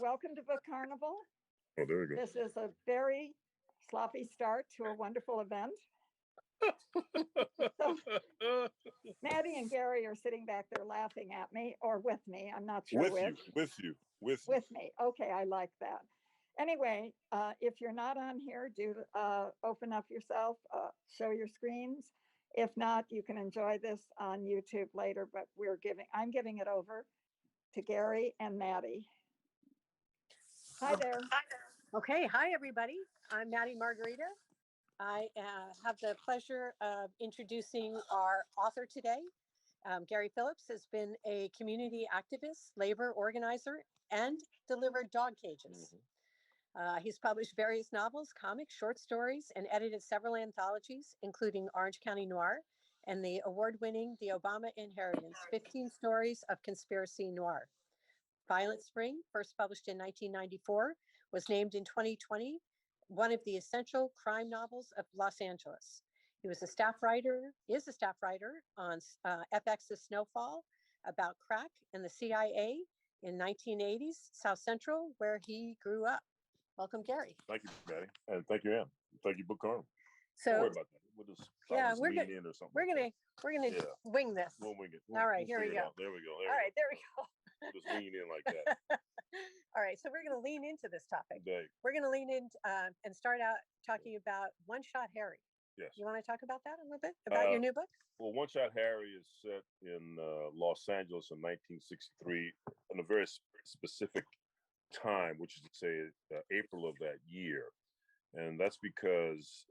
welcome to Book Carnival. Oh, there you go. This is a very sloppy start to a wonderful event. So Maddie and Gary are sitting back there laughing at me or with me. I'm not sure with me. Okay, I like that. Anyway, if you're not on here, do open up yourself, show your screens. If not, you can enjoy this on YouTube later, but I'm giving it over to Gary and Maddie. Hi there. Okay, hi everybody. I'm Maddie Margarita. I have the pleasure of introducing our author today. Gary Phillips has been a community activist, labor organizer, and delivered dog cages. He's published various novels, comics, short stories, and edited several anthologies, including Orange County Noir and the award-winning The Obama Inheritance, 15 Stories of Conspiracy Noir. Violent Spring, first published in 1994, was named in 2020 one of the essential crime novels of Los Angeles. He is a staff writer on FX's Snowfall, about crack and the CIA in 1980s South Central, where he grew up. Welcome, Gary. Thank you, Maddie, and thank you, Anne. Thank you, Book Carnival. So, don't worry about that. We'll just lean in or something. We're gonna wing this. We'll wing it. All right, here we go. There we go. All right, there we go. We'll just lean in like that. All right, so we're going to lean into this topic. Dang. We're going to lean in and start out talking about One Shot Harry. Yes. You want to talk about that a little bit, about your new book? Well, One Shot Harry is set in Los Angeles in 1963 in a very specific time, which is to say April of that year. And that's because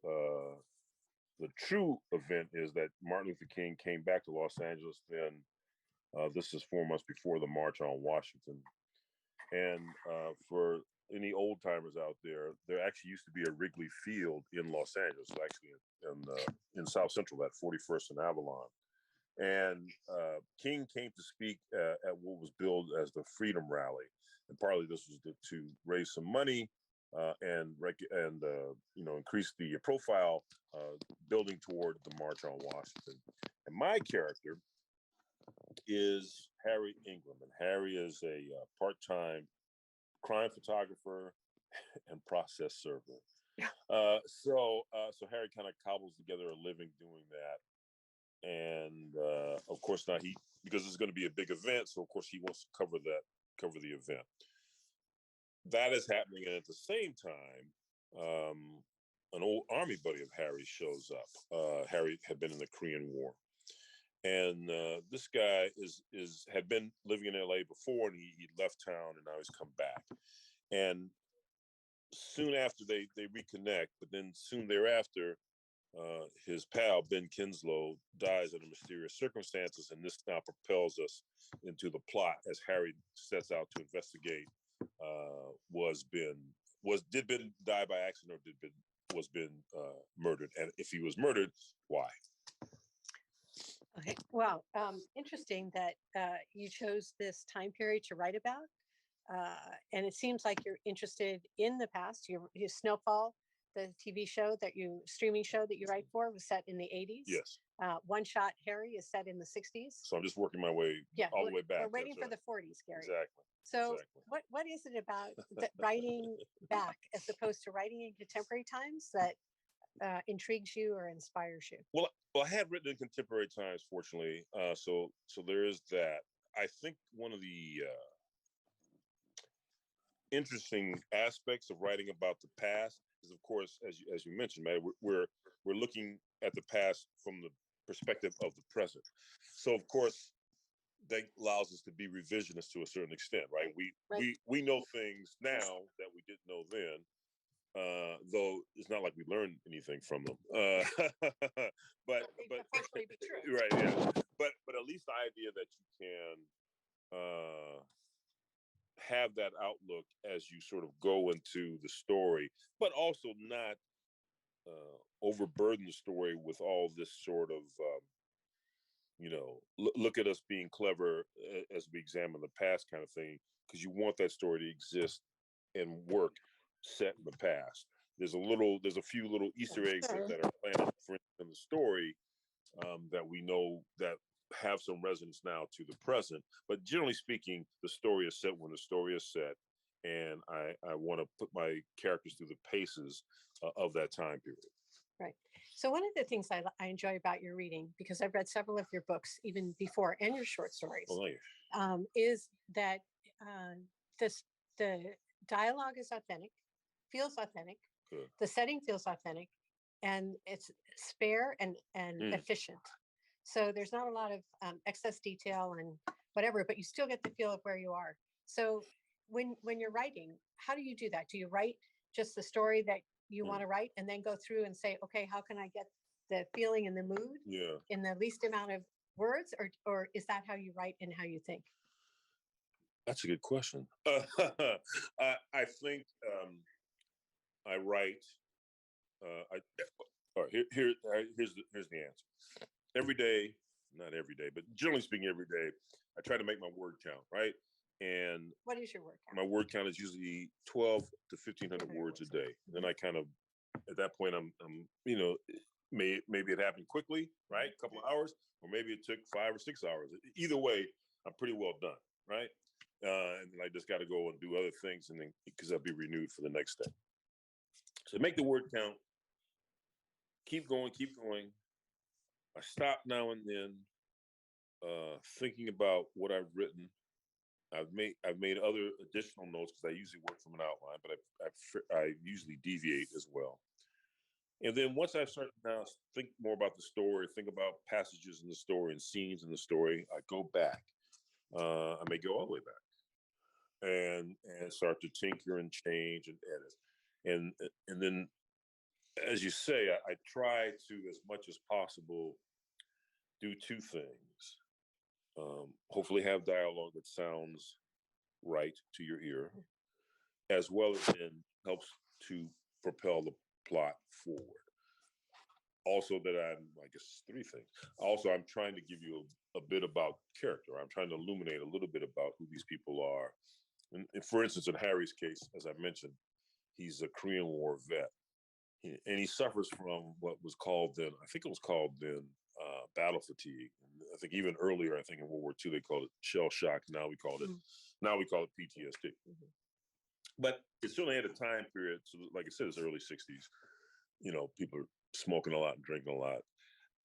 the true event is that Martin Luther King came back to Los Angeles then. This is 4 months before the March on Washington. And for any old timers out there, there actually used to be a Wrigley Field in Los Angeles, actually in South Central, that 41st and Avalon. And King came to speak at what was billed as the Freedom Rally. And partly this was to raise some money and increase the profile building toward the March on Washington. And my character is Harry Ingram, and Harry is a part-time crime photographer and process server. So Harry kind of cobbles together a living doing that, and of course now because it's going to be a big event, so of course he wants to cover the event. That is happening, and at the same time, an old army buddy of Harry shows up. Harry had been in the Korean War. And this guy had been living in LA before, and he left town, and now he's come back. And soon after they reconnect, but then soon thereafter, his pal Ben Kinslow dies under mysterious circumstances, and this now propels us into the plot as Harry sets out to investigate: did Ben die by accident, or was Ben murdered? And if he was murdered, why? Okay. Well, interesting that you chose this time period to write about. And it seems like you're interested in the past. Your Snowfall, the TV show streaming show that you write for, was set in the 80s. Yes. One Shot Harry is set in the 60s. So I'm just working my way all the way back. We're waiting for the 40s, Gary. Exactly. So what is it about writing back as opposed to writing in contemporary times that intrigues you or inspires you? Well, I had written in contemporary times, fortunately. So there is that. I think one of the interesting aspects of writing about the past is, of course, as you mentioned, Matt, we're looking at the past from the perspective of the present. So, of course, that allows us to be revisionist to a certain extent, right? We know things now that we didn't know then. Though it's not like we learned anything from them, but be true. Right, yeah. But at least the idea that you can have that outlook as you sort of go into the story, but also not overburden the story with all this sort of look at us being clever as we examine the past kind of thing, because you want that story to exist and work set in the past. There's a few little Easter eggs that are planted in the story that we know that have some resonance now to the present. But generally speaking, the story is set when the story is set, and I want to put my characters through the paces of that time period. Right. So one of the things I enjoy about your reading, because I've read several of your books even before, and your short stories, is that the dialogue is authentic, feels authentic, the setting feels authentic, and it's spare and efficient. So there's not a lot of excess detail and whatever, but you still get the feel of where you are. So when you're writing, how do you do that? Do you write just the story that you want to write and then go through and say, okay, how can I get the feeling and the mood in the least amount of words, or is that how you write and how you think? That's a good question. I think I write. All right, here's the answer. Every day, not every day, but generally speaking, every day, I try to make my word count, right? And what is your word count? My word count is usually 12 to 1,500 words a day. And then I kind of, at that point, I'm maybe it happened quickly, right? A couple of hours, or maybe it took 5 or 6 hours. Either way, I'm pretty well done, right? And then I just got to go and do other things, and then because I'll be renewed for the next day. So make the word count. Keep going. I stop now and then, thinking about what I've written. I've made other additional notes because I usually work from an outline, but I usually deviate as well. And then once I start now think more about the story, think about passages in the story and scenes in the story, I go back. I may go all the way back and start to tinker and change and edit. And then, as you say, I try to, as much as possible, do two things. Hopefully have dialogue that sounds right to your ear, as well as then helps to propel the plot forward. Also that I guess three things. Also, I'm trying to give you a bit about character. I'm trying to illuminate a little bit about who these people are. And for instance, in Harry's case, as I mentioned, he's a Korean War vet. And he suffers from what was called then, I think it was called then, battle fatigue. I think even earlier, I think in World War II, they called it shell shock. Now we call it PTSD. Mm-hmm. But it certainly had a time period. So like I said, it's early 60s. You know, people are smoking a lot and drinking a lot.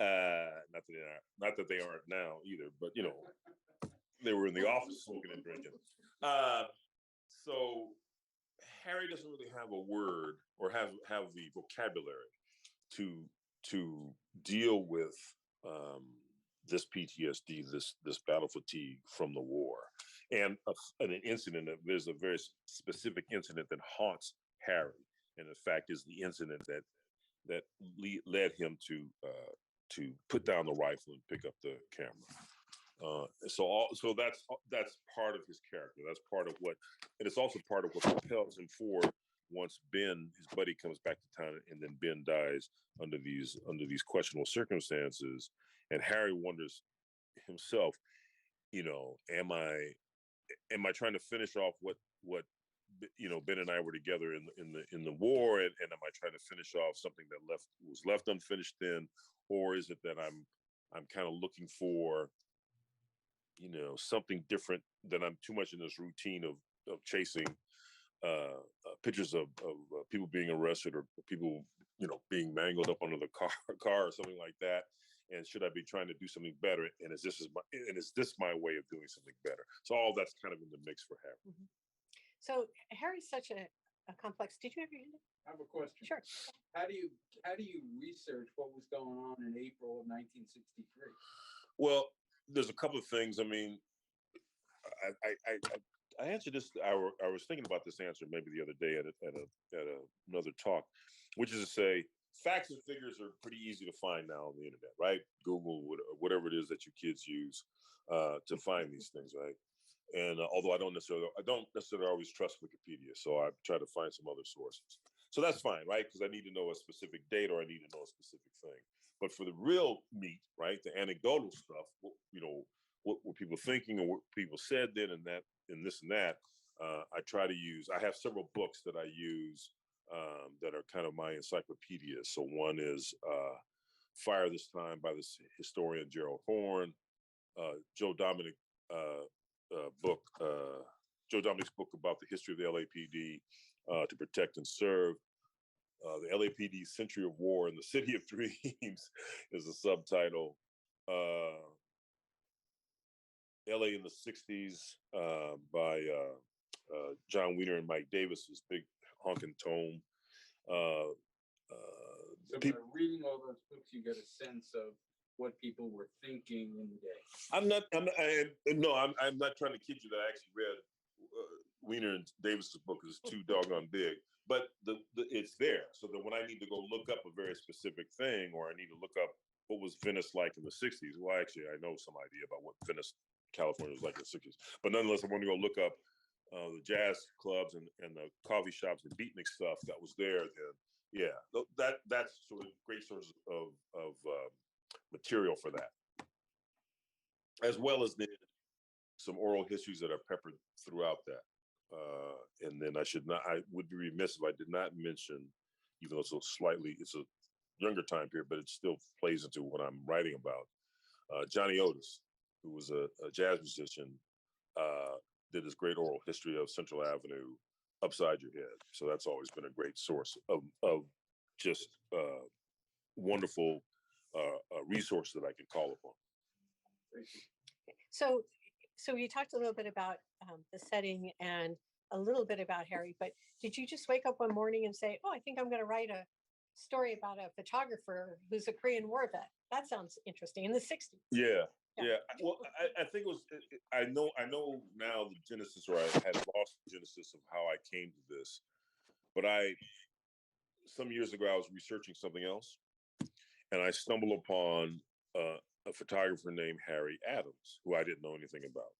Not that they aren't now either, but you know, they were in the office smoking and drinking. So Harry doesn't really have a word or have the vocabulary to deal with this PTSD, this battle fatigue from the war, and an incident. There's a very specific incident that haunts Harry, and in fact is the incident that led him to put down the rifle and pick up the camera. So that's part of his character. That's part of what, and it's also part of what propels him forward. Once Ben, his buddy, comes back to town, and then Ben dies under these questionable circumstances, and Harry wonders himself, you know, am I trying to finish off what you know Ben and I were together in the war, and am I trying to finish off something that was left unfinished then, or is it that I'm kind of looking for, you know, something different, that I'm too much in this routine of chasing pictures of people being arrested or people, you know, being mangled up under the car or something like that. And should I be trying to do something better? And is this my way of doing something better? So all that's kind of in the mix for Harry. Mm-hmm. So Harry's such a complex. Did you ever hear that? I have a question. Sure. How do you research what was going on in April of 1963? Well, there's a couple of things. I mean, I answered this. I was thinking about this answer maybe the other day at another talk, which is to say, facts and figures are pretty easy to find now on the internet, right? Google, whatever it is that your kids use to find these things, right? And although I don't necessarily always trust Wikipedia, so I try to find some other sources. So that's fine, right? Because I need to know a specific date or I need to know a specific thing. But for the real meat, right, the anecdotal stuff, you know, what were people thinking or what people said then and that and this and that, I try to use. I have several books that I use that are kind of my encyclopedia. So one is Fire This Time by the historian Gerald Horne, Joe Dominic book, Joe Dominic's book about the history of the LAPD, To Protect and Serve. The LAPD Century of War in the City of Dreams is the subtitle. LA in the 60s by John Wiener and Mike Davis's big honking tome. So by reading all those books, you get a sense of what people were thinking in the day. I'm not trying to kid you that I actually read Wiener and Davis's book, is too doggone big. But it's there, so that when I need to go look up a very specific thing, or I need to look up what was Venice like in the 60s, well, actually, I know some idea about what Venice, California was like in the 60s. But nonetheless, I want to go look up the jazz clubs and the coffee shops and beatnik stuff that was there then. Yeah, that's sort of great source of material for that, as well as then some oral histories that are peppered throughout that. And then I would be remiss if I did not mention, even though it's a younger time period, but it still plays into what I'm writing about. Johnny Otis, who was a jazz musician, did this great oral history of Central Avenue upside your head. So that's always been a great source of just wonderful resource that I can call upon. So you talked a little bit about the setting and a little bit about Harry, but did you just wake up one morning and say, oh, I think I'm going to write a story about a photographer who's a Korean War vet? That sounds interesting, in the 60s. Yeah. Well, I think it was, I know now the genesis, or I had lost the genesis of how I came to this, but some years ago, I was researching something else, and I stumbled upon a photographer named Harry Adams, who I didn't know anything about,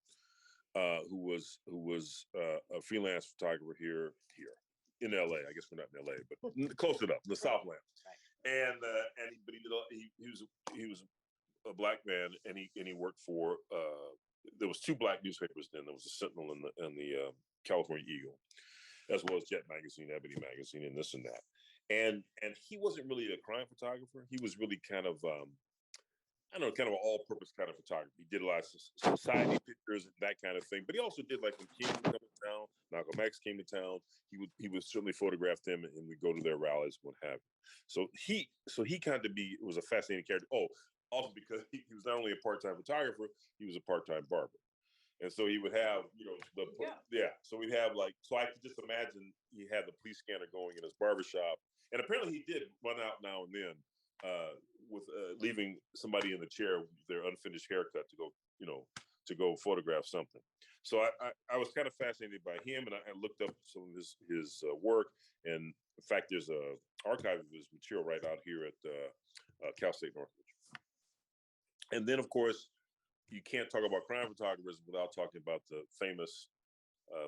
who was a freelance photographer here in LA. I guess we're not in LA, but close enough, the Southland. Right. He was a Black man, and he worked for there was two Black newspapers then. There was the Sentinel and the California Eagle, as well as Jet Magazine, Ebony Magazine, and this and that. And he wasn't really a crime photographer. He was really kind of kind of an all-purpose kind of photography. He did a lot of society pictures and that kind of thing. But he also did, like, when King would come to town, Malcolm X came to town, he would certainly photograph them, and we'd go to their rallies, what have you. So he kind of was a fascinating character. Oh, also because he was not only a part-time photographer, he was a part-time barber. And so he would have, so we'd have so I could just imagine he had the police scanner going in his barbershop. And apparently he did run out now and then with leaving somebody in the chair with their unfinished haircut to go photograph something. So I was kind of fascinated by him, and I looked up some of his work. And in fact, there's a archive of his material right out here at Cal State Northridge. And then, of course, you can't talk about crime photographers without talking about the famous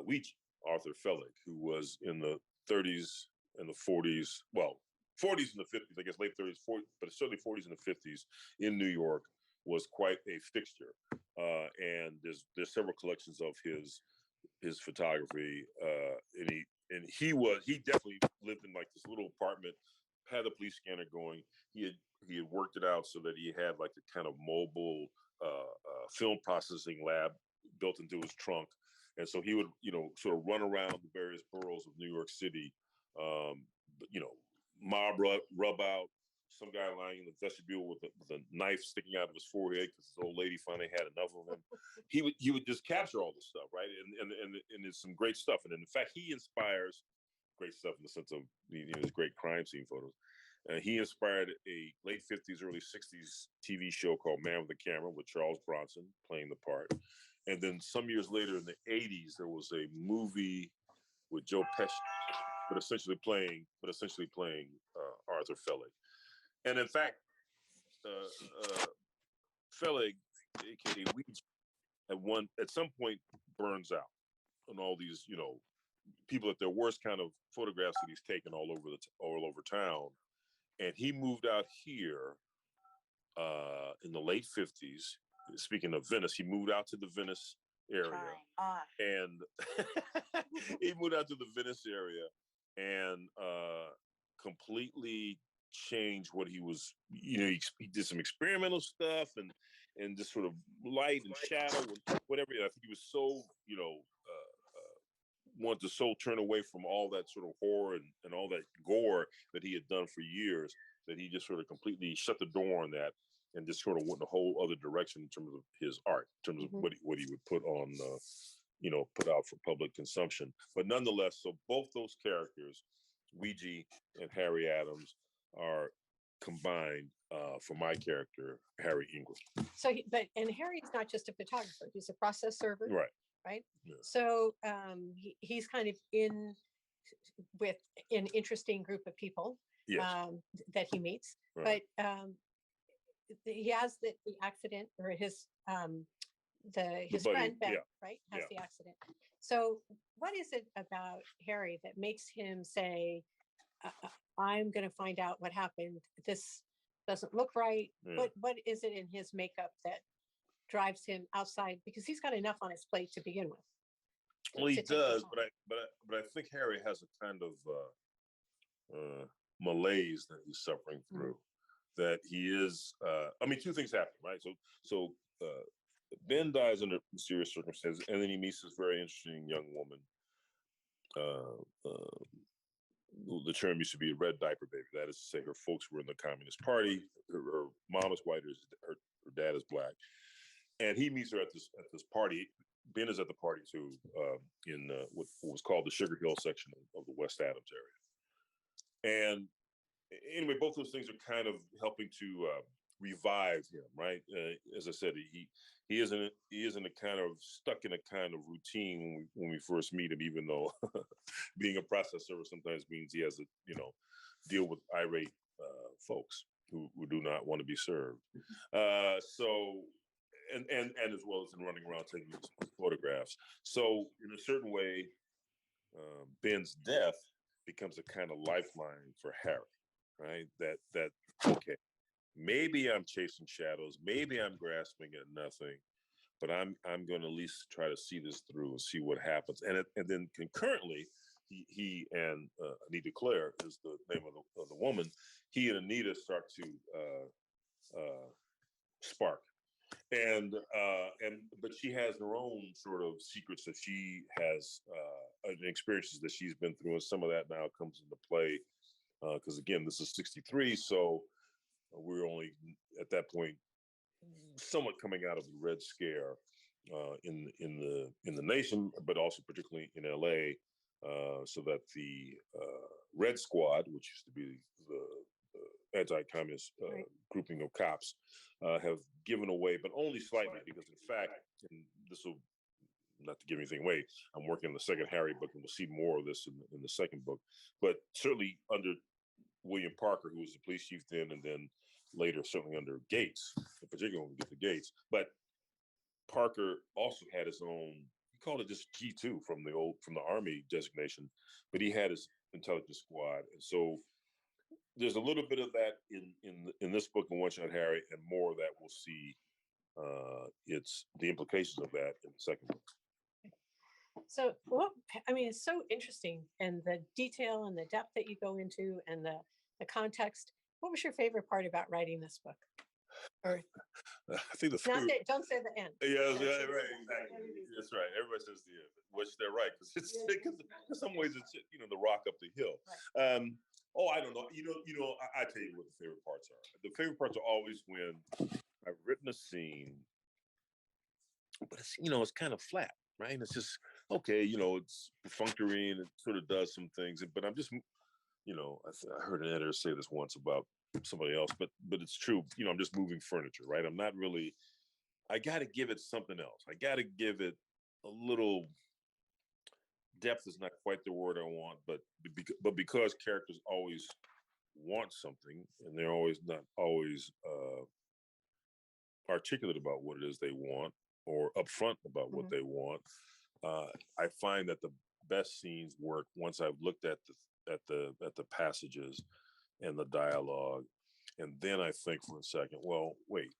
Ouija, Arthur Phillip, who was in the 30s and the 40s, well, 40s and the 50s, I guess late 30s, 40s, but certainly 40s and the 50s in New York, was quite a fixture. And there's several collections of his photography, and he definitely lived in like this little apartment, had the police scanner going. He had worked it out so that he had like a kind of mobile film processing lab built into his trunk. And so he would, sort of run around the various boroughs of New York City, mob rub out, some guy lying in the vestibule with a knife sticking out of his forehead because his old lady finally had enough of him. He would just capture all this stuff, right? And it's some great stuff. And in fact, he inspires great stuff in the sense of his great crime scene photos. He inspired a late 50s, early 60s TV show called Man with the Camera with Charles Bronson playing the part. And then some years later in the 80s, there was a movie with Joe Pesci, but essentially playing Arthur Phillip. And in fact, Phillip, aka Ouija, at some point burns out on all these, people at their worst kind of photographs that he's taken all over town. And he moved out here in the late 50s. Speaking of Venice, he moved out to the Venice area. And he moved out to the Venice area and completely changed what he was, he did some experimental stuff and just sort of light and shadow and whatever. I think he was so, wanted to so turn away from all that sort of horror and all that gore that he had done for years, that he just sort of completely shut the door on that and just sort of went in a whole other direction in terms of his art, in terms of what he would put on, put out for public consumption. But nonetheless, so both those characters, Ouija and Harry Adams, are combined for my character, Harry Ingram. So, and Harry's not just a photographer; he's a process server, right? Right. Yeah. So he's kind of in with an interesting group of people that he meets, right. But he has the accident, or his friend Ben, right, has the accident. So what is it about Harry that makes him say, I'm going to find out what happened? This doesn't look right. What is it in his makeup that drives him outside? Because he's got enough on his plate to begin with. Well, he does, but I think Harry has a kind of malaise that he's suffering through. That he is. I mean, two things happen, right? So Ben dies under mysterious circumstances, and then he meets this very interesting young woman. The term used to be a red diaper baby. That is to say, her folks were in the Communist Party. Her mom is white, her dad is black, and he meets her at this party. Ben is at the party too, in what was called the Sugar Hill section of the West Adams area. And anyway, both those things are kind of helping to revive him, right? As I said, he isn't a kind of stuck in a kind of routine when we first meet him, even though being a process server sometimes means he has to, deal with irate folks who do not want to be served. And as well as in running around taking photographs. So in a certain way, Ben's death becomes a kind of lifeline for Harry, right? That okay, maybe I'm chasing shadows, maybe I'm grasping at nothing, but I'm going to at least try to see this through and see what happens. And then concurrently, he and Anita Claire is the name of the woman. He and Anita start to spark. But she has her own sort of secrets that she has and experiences that she's been through, and some of that now comes into play because again, this is '63, so we're only at that point somewhat coming out of the Red Scare in the nation, but also particularly in LA, so that the Red Squad, which used to be the anti-communist grouping of cops, have given away, but only slightly, because in fact, and this will, not to give anything away, I'm working on the second Harry book, and we'll see more of this in the second book, but certainly under William Parker, who was the police chief then, and then later certainly under Gates, in particular when we get to Gates. But Parker also had his own, he called it just G2 from the Army designation, but he had his intelligence squad. And so there's a little bit of that in this book, in One Shot Harry, and more of that we'll see it's the implications of that in the second book. So, it's so interesting, and the detail and the depth that you go into, and the context. What was your favorite part about writing this book? Or I think the favorite, don't say the end. Yeah, right, exactly. That's right. Everybody says the end, which they're right, because in some ways it's the rock up the hill. Right. I don't know. I tell you what the favorite parts are. The favorite parts are always when I've written a scene, but it's kind of flat, right? And it's just okay. It's perfunctory and it sort of does some things, but I'm just. I heard an editor say this once about somebody else, but it's true. I'm just moving furniture, right? I'm not really. I got to give it something else. I got to give it a little. Depth is not quite the word I want, but because characters always want something, and they're always not always articulate about what it is they want or upfront about what they want. I find that the best scenes work once I've looked at the passages and the dialogue, and then I think for a second, well, wait,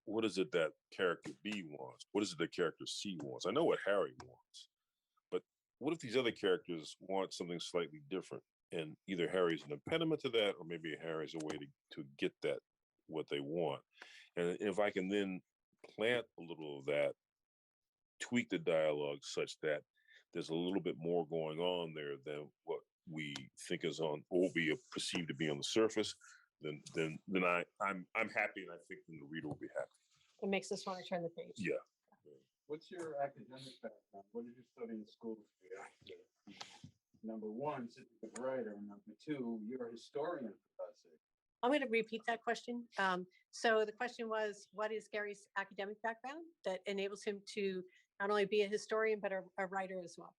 what is it that character B wants? What is it that character C wants? I know what Harry wants, but what if these other characters want something slightly different? And either Harry's an impediment to that, or maybe Harry's a way to get that, what they want. And if I can then plant a little of that, tweak the dialogue such that there's a little bit more going on there than what we think is on, or be perceived to be on the surface. Then I'm happy, and I think then the reader will be happy. It makes us want to turn the page. Yeah. What's your academic background? What did you study in school? Number one, since you're a writer. Number two, you're a historian, for God's sake. I'm going to repeat that question. So the question was, what is Gary's academic background that enables him to not only be a historian, but a writer as well?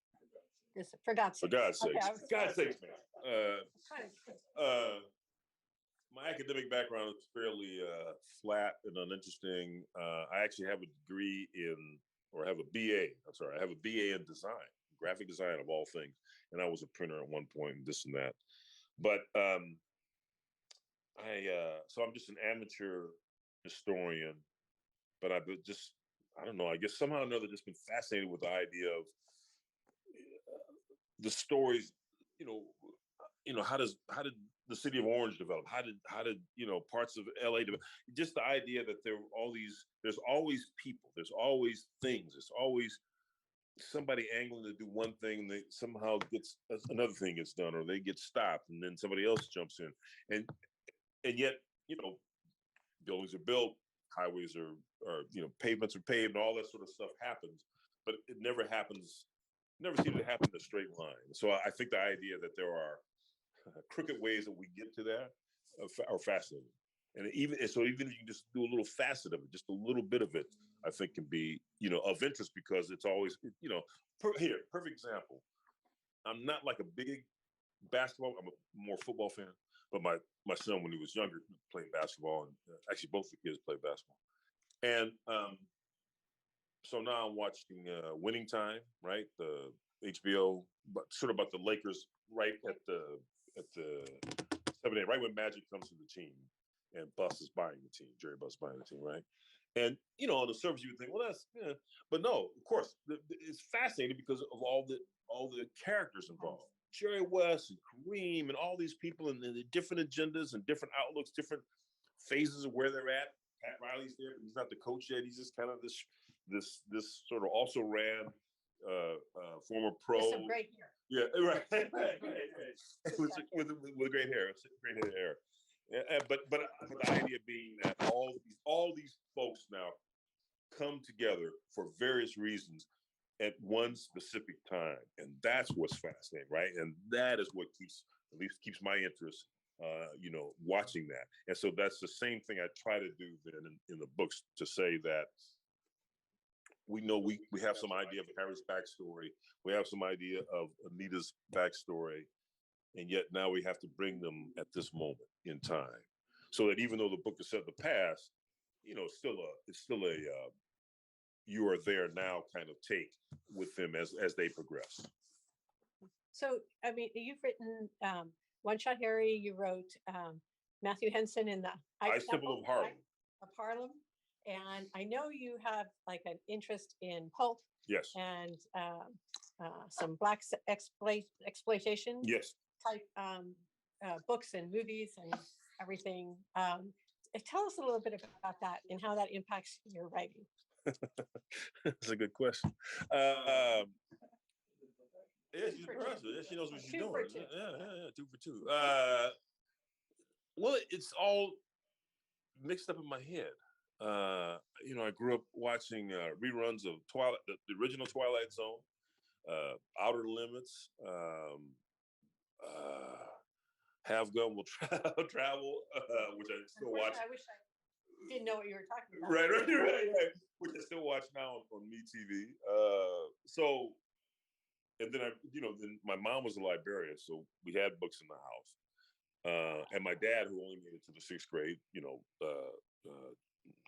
For God's sake. For God's sake. Okay, God's sake, man. My academic background is fairly flat and uninteresting. I actually have a degree I have a BA in design, graphic design of all things. And I was a printer at one point, and this and that. But so I'm just an amateur historian, but I don't know, I guess somehow or another just been fascinated with the idea of the stories, how did the city of Orange develop? How did parts of LA develop? Just the idea that there's always people, there's always things, there's always somebody angling to do one thing, and they somehow another thing gets done, or they get stopped, and then somebody else jumps in, and yet buildings are built, highways are pavements are paved, and all that sort of stuff happens, but it never seems to happen in a straight line. So I think the idea that there are crooked ways that we get to that are fascinating. And even if you just do a little facet of it, just a little bit of it, I think can be, of interest, because it's always, perfect example. I'm not like a big basketball, I'm a more football fan, but my son, when he was younger, played basketball, and actually both the kids played basketball. And so now I'm watching Winning Time, right? The HBO, but sort of about the Lakers, right at the 7-8, right when Magic comes to the team, and Buss is buying the team, Jerry Buss buying the team, right? And on the surface you would think, well, that's, but no, of course, it's fascinating because of all the characters involved. Jerry West and Kareem and all these people, and the different agendas and different outlooks, different phases of where they're at. Pat Riley's there, but he's not the coach yet. He's just kind of this sort of also ran former pro. With some great hair. Yeah, right. with great hair, great hair. But the idea being that all these folks now come together for various reasons at one specific time, and that's what's fascinating, right? And that is what keeps my interest, watching that. And so that's the same thing I try to do then in the books, to say that we know we have some idea of Harry's backstory, we have some idea of Anita's backstory, and yet now we have to bring them at this moment in time, so that even though the book is set in the past, it's still a you are there now kind of take with them as they progress. So, I mean, you've written One Shot Harry, you wrote Matthew Henson in the Ice Temple of Harlem. And I know you have like an interest in pulp. Yes. And some Black exploitation. Yes. Type books and movies and everything. Tell us a little bit about that and how that impacts your writing. That's a good question. Yeah, she's impressive. Yeah, she knows what she's doing. Yeah, 2 for 2. Well, it's all mixed up in my head. I grew up watching reruns of Twilight, the original Twilight Zone, Outer Limits, Have Gun Will Travel, which I still watch. I wish I didn't know what you were talking about. Right. Which I still watch now on MeTV. So, and then then my mom was a librarian, so we had books in the house. And my dad, who only made it to the 6th grade,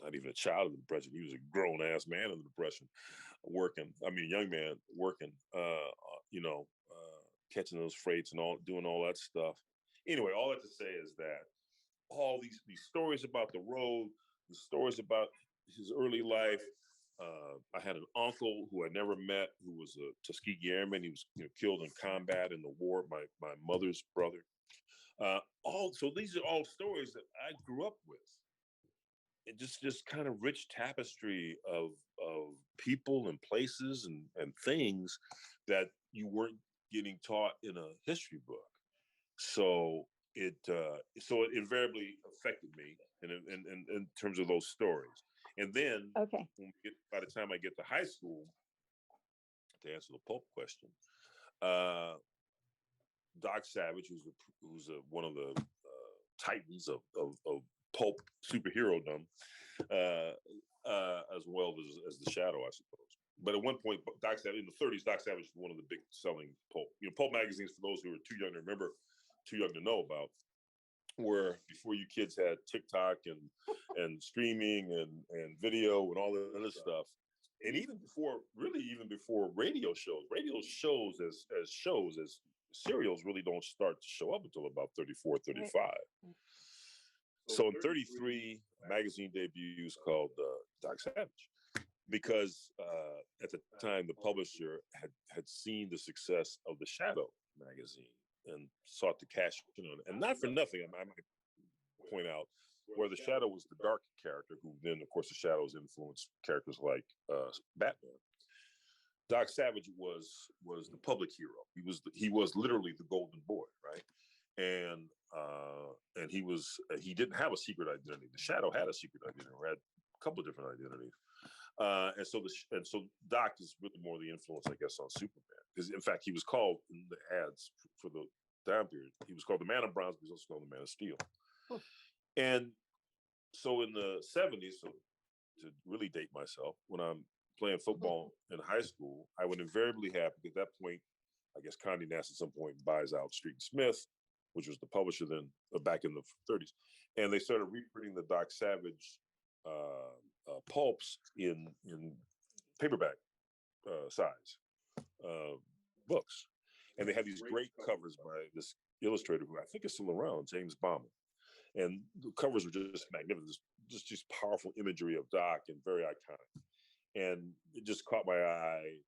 not even a child of the Depression, he was a grown ass man in the Depression, young man working, catching those freights and doing all that stuff. Anyway, all that to say is that all these stories about the road, the stories about his early life. I had an uncle who I never met, who was a Tuskegee Airman. He was killed in combat in the war. My mother's brother. So these are all stories that I grew up with. And just kind of rich tapestry of people and places and things that you weren't getting taught in a history book. So it invariably affected me in terms of those stories. And then by the time I get to high school, to answer the pulp question, Doc Savage, who's one of the titans of pulp superherodom, as well as the Shadow, I suppose. But at one point, Doc Savage, in the 30s, Doc Savage was one of the big selling pulp. Pulp magazines, for those who are too young to remember, too young to know about, were before you kids had TikTok and streaming and video and all that other stuff. And even before radio shows as serials really don't start to show up until about 34, 35. Right. So in 33, magazine debuts called Doc Savage, because at the time the publisher had seen the success of the Shadow magazine and sought to cash in on it. And not for nothing, I might point out, where the Shadow was the dark character, who then, of course, the Shadows influenced characters like Batman. Doc Savage was the public hero. He was literally the golden boy, right? And he didn't have a secret identity. The Shadow had a secret identity, or had a couple of different identities. And so Doc is really more the influence, I guess, on Superman. Because in fact, he was called in the ads for the time period, he was called the Man of Bronze, but he was also called the Man of Steel. And so in the 70s, so to really date myself, when I'm playing football in high school, I would invariably have, because at that point, I guess Condé Nast at some point buys out Street and Smith, which was the publisher then back in the 30s. And they started reprinting the Doc Savage pulps in paperback size books. And they had these great covers by this illustrator who I think is still around, James Bauman. And the covers were just magnificent, just powerful imagery of Doc and very iconic. And it just caught my eye.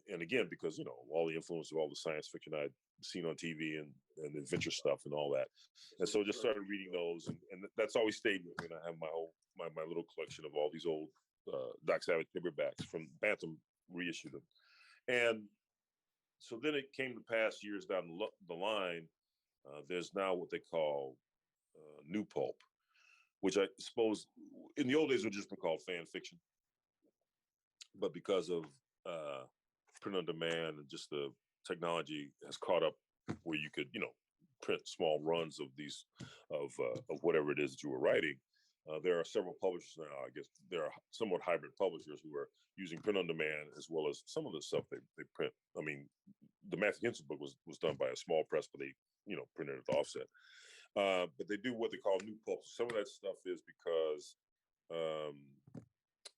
And again, because, all the influence of all the science fiction I'd seen on TV and adventure stuff and all that. And so just started reading those. And that's always stayed with me. And I have my little collection of all these old Doc Savage paperbacks from Bantam reissued them. And so then it came to pass years down the line, there's now what they call new pulp, which I suppose in the old days would just been called fan fiction. But because of print on demand and just the technology has caught up where you could, print small runs of these, of whatever it is that you were writing. There are several publishers now. I guess there are somewhat hybrid publishers who are using print on demand as well as some of the stuff they print. I mean, the Matthew Henson book was done by a small press, but they, printed it offset. But they do what they call new pulp. Some of that stuff is because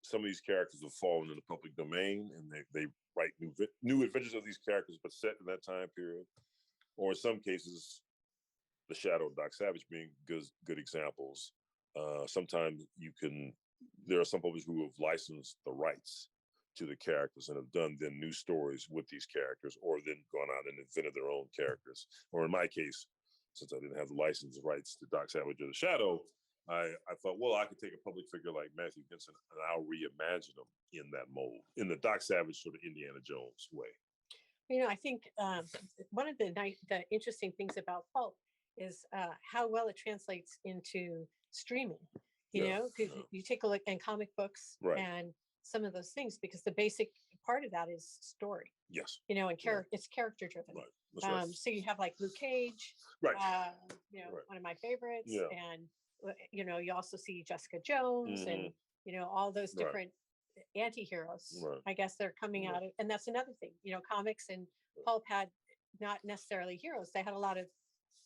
some of these characters have fallen in the public domain, and they write new adventures of these characters, but set in that time period. Or in some cases, the Shadow of Doc Savage being good examples. Sometimes there are some publishers who have licensed the rights to the characters and have done then new stories with these characters, or then gone out and invented their own characters. Or in my case, since I didn't have the license rights to Doc Savage or the Shadow, I thought, well, I could take a public figure like Matthew Henson and I'll reimagine them in that mold, in the Doc Savage sort of Indiana Jones way. I think one of the interesting things about pulp is how well it translates into streaming. Because you take a look in comic books and some of those things, because the basic part of that is story. Yes. And it's character driven. Right. So you have like Luke Cage, right. One of my favorites, yeah. And you also see Jessica Jones and all those different anti-heroes. Right. I guess they're coming out of, and that's another thing. Comics and pulp had not necessarily heroes; they had a lot of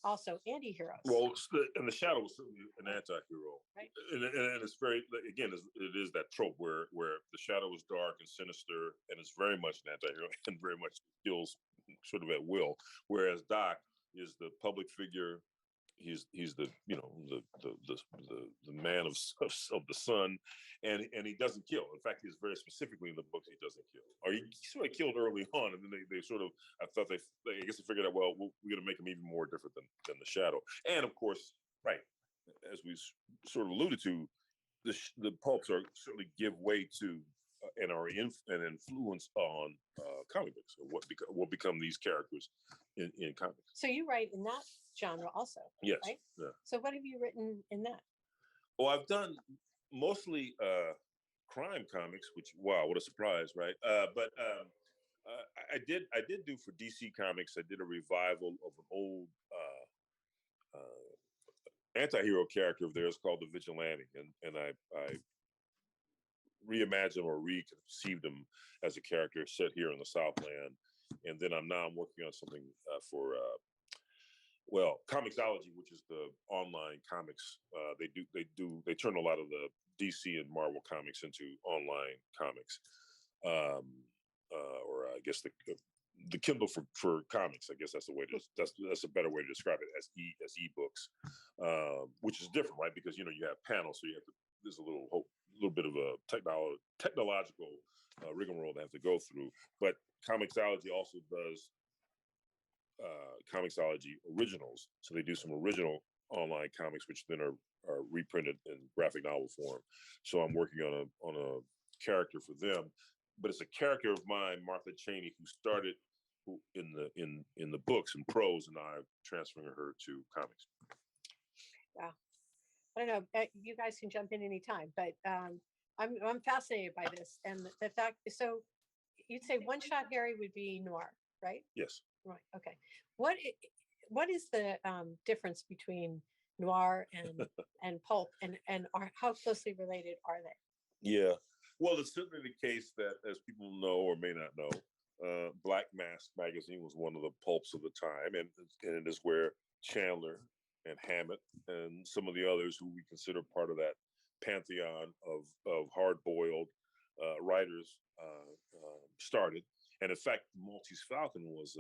also anti-heroes. Well, and the Shadow was certainly an anti-hero, right? And it's very, again, it is that trope where the Shadow is dark and sinister, and it's very much an anti-hero and very much kills sort of at will. Whereas Doc is the public figure. He's the the man of the sun, and he doesn't kill. In fact, he's very specifically in the books he doesn't kill, or he sort of killed early on, and then they sort of, I guess they figured out, well, we're going to make him even more different than the Shadow. And of course, right, as we sort of alluded to, the pulps are certainly give way to and our an influence on comic books, and what become these characters in comics. So you write in that genre also? Yes. Right? Yeah. So what have you written in that? Well, I've done mostly crime comics, which, wow, what a surprise, right? But I did do for DC Comics. I did a revival of an old anti-hero character of theirs called the Vigilante, and I reimagined or reconceived him as a character set here in the Southland. And then I'm working on something for Comixology, which is the online comics. They turn a lot of the DC and Marvel comics into online comics, or I guess the Kindle for comics. I guess that's that's a better way to describe it, as ebooks, which is different, right? Because you have panels, so there's a little bit of a technological rigmarole to have to go through. But Comixology also does Comixology originals, so they do some original online comics, which then are reprinted in graphic novel form. So I'm working on a character for them, but it's a character of mine, Martha Cheney, who started in the books and prose, and I'm transferring her to comics. Wow. I don't know. You guys can jump in anytime, but I'm fascinated by this, and the fact. So you'd say One Shot Harry would be noir, right? Yes. Right. Okay. What is the difference between noir and pulp, and how closely related are they? Yeah. Well, it's certainly the case that, as people know or may not know, Black Mask magazine was one of the pulps of the time, and it is where Chandler and Hammett and some of the others who we consider part of that pantheon of hard-boiled writers started. And in fact, Maltese Falcon was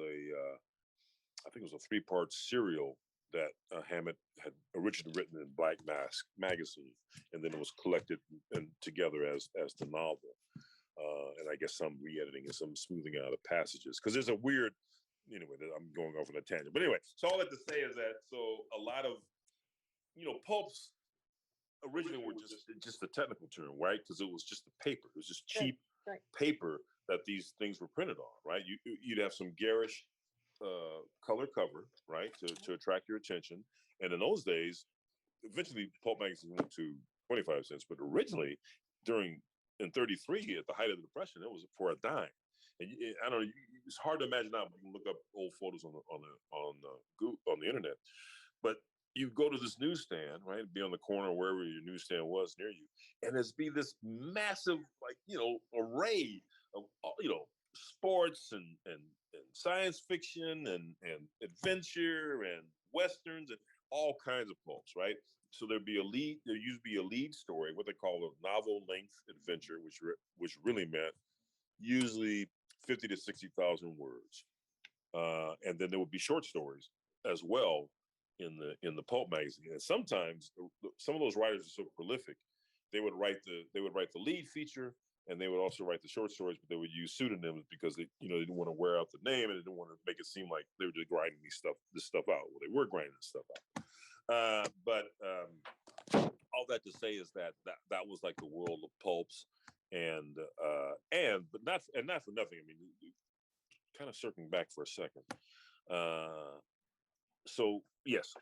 I think it was a 3-part serial that Hammett had originally written in Black Mask magazine, and then it was collected and together as the novel. And I guess some re-editing and some smoothing out of passages, because there's a weird. Anyway, I'm going off on a tangent, but anyway, so all that to say is that a lot of pulps originally were just a technical term, right? Because it was just the paper. It was just cheap paper that these things were printed on, right? You'd have some garish color cover, right, to attract your attention. And in those days, eventually pulp magazine went to 25 cents, but originally in 33, at the height of the Depression, it was for a dime. And I don't know, it's hard to imagine now, but you can look up old photos on the internet. But you go to this newsstand, right? Be on the corner wherever your newsstand was near you, and there's be this massive, array of sports and science fiction and adventure and westerns and all kinds of pulps, right? So there used to be a lead story, what they call a novel length adventure, which really meant usually 50 to 60,000 words, and then there would be short stories as well in the pulp magazine. And sometimes some of those writers are so prolific, they would write the lead feature, and they would also write the short stories, but they would use pseudonyms because they didn't want to wear out the name, and they didn't want to make it seem like they were just grinding this stuff out. Well, they were grinding this stuff out. But all that to say is that was like the world of pulps, and not for nothing. I mean, kind of circling back for a second. So yes,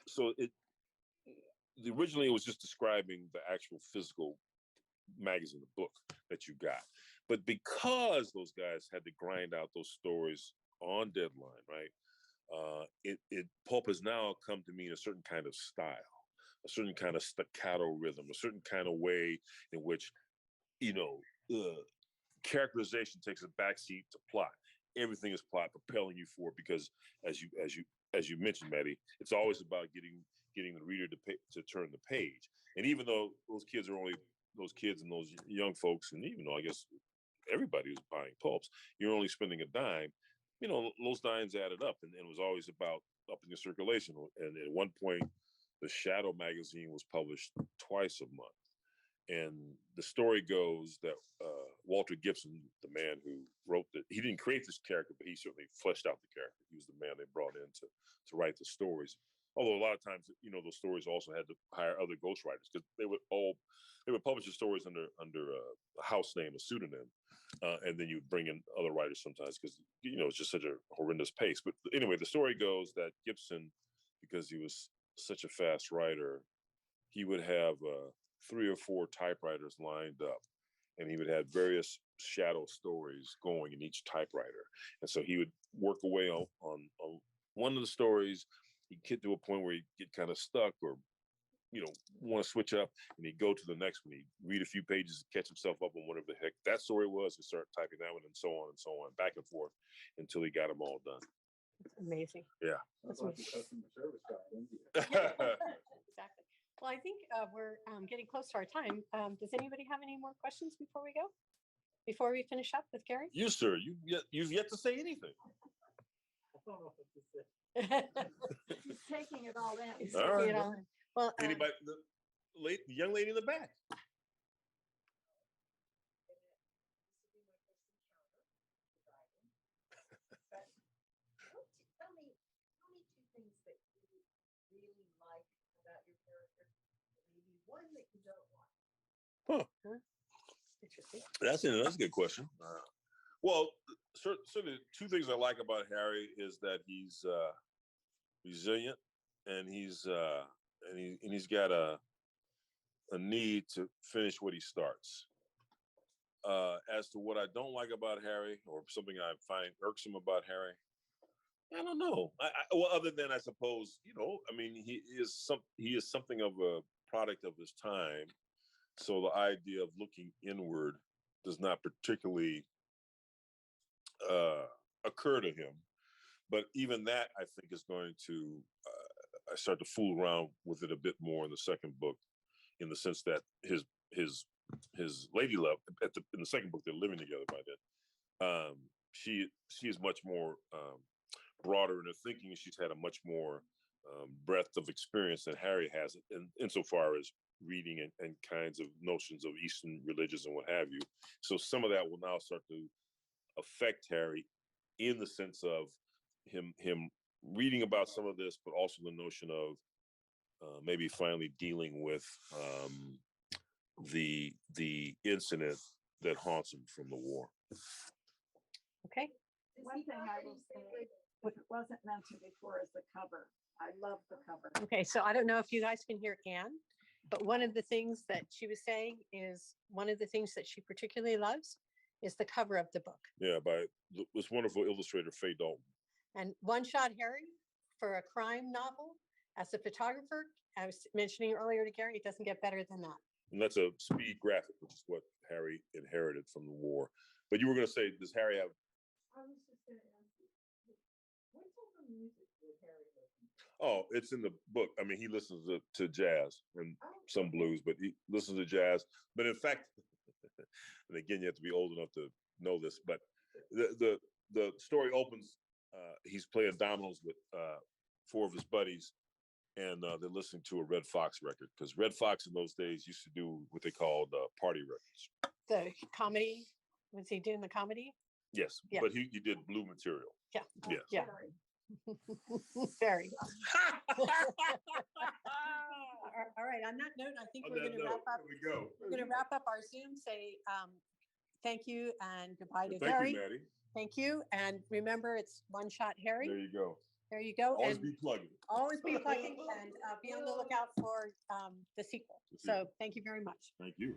originally it was just describing the actual physical magazine, the book that you got. But because those guys had to grind out those stories on deadline, right? Pulp has now come to mean a certain kind of style, a certain kind of staccato rhythm, a certain kind of way in which, characterization takes a backseat to plot. Everything is plot, propelling you forward, because as you mentioned, Maddie, it's always about getting the reader to turn the page. And even though those kids and those young folks, and even though I guess everybody was buying pulps, you're only spending a dime. Those dimes added up, and it was always about upping the circulation. And at one point, the Shadow magazine was published twice a month. And the story goes that Walter Gibson, the man who wrote he didn't create this character, but he certainly fleshed out the character. He was the man they brought in to write the stories. Although a lot of times, those stories also had to hire other ghostwriters, because they would publish the stories under a house name, a pseudonym. And then you bring in other writers sometimes because, it's just such a horrendous pace. But anyway, the story goes that Gibson, because he was such a fast writer, he would have 3 or 4 typewriters lined up, and he would have various shadow stories going in each typewriter. And so he would work away on one of the stories. He'd get to a point where he'd get kind of stuck or want to switch up, and he'd go to the next one. He'd read a few pages, catch himself up on whatever the heck that story was, and start typing that one, and so on, back and forth until he got them all done. That's amazing. Yeah. That's like a customer service guy, isn't it? Exactly. Well, I think we're getting close to our time. Does anybody have any more questions before we go? Before we finish up with Gary? You, sir, you've yet to say anything. I don't know what to say. He's taking it all in. He's All taking right. it all in. Well, Anybody, the young lady in the back. Tell me 2 things that you really like about your character, maybe one that you don't like. interesting. That's a good question. Well, certainly 2 things I like about Harry is that he's resilient, and he's got a need to finish what he starts. As to what I don't like about Harry, or something I find irksome about Harry, I don't know. Well, other than I suppose, he is something of a product of his time. So the idea of looking inward does not particularly occur to him. But even that, I think, is going to, I start to fool around with it a bit more in the second book, in the sense that his lady love in the second book, they're living together by then. She is much more broader in her thinking, and she's had a much more breadth of experience than Harry has, insofar as reading and kinds of notions of Eastern religions and what have you. So some of that will now start to affect Harry, in the sense of him reading about some of this, but also the notion of maybe finally dealing with the incident that haunts him from the war. Okay. One thing I will say, if it wasn't mentioned before, is the cover. I love the cover. Okay, so I don't know if you guys can hear Anne, but one of the things that she was saying is one of the things that she particularly loves is the cover of the book. Yeah, by this wonderful illustrator, Faye Dalton. And One Shot Harry, for a crime novel, as a photographer, I was mentioning earlier to Gary, it doesn't get better than that. And that's a speed graphic, which is what Harry inherited from the war. But you were going to say, does Harry have? I was just going to ask you, what's all the music that Harry listens to? Oh, it's in the book. I mean, he listens to jazz and some blues, but he listens to jazz. But in fact, and again, you have to be old enough to know this, but the story opens, he's playing dominoes with 4 of his buddies, and they're listening to a Red Fox record, because Red Fox in those days used to do what they called party records. The comedy, was he doing the comedy? Yes, Yeah. but he did blue material. Yeah. Yeah. Yeah. Very. All right. On that note, I think we're going to wrap up. Here we go. We're going to wrap up our Zoom. Say thank you and goodbye to Thank Harry. you, Maddie. Thank you. And remember, it's One Shot Harry. There you go. There you go. Always and be plugging. always be plugging, and be on the lookout for the sequel. So thank you very much. Thank you.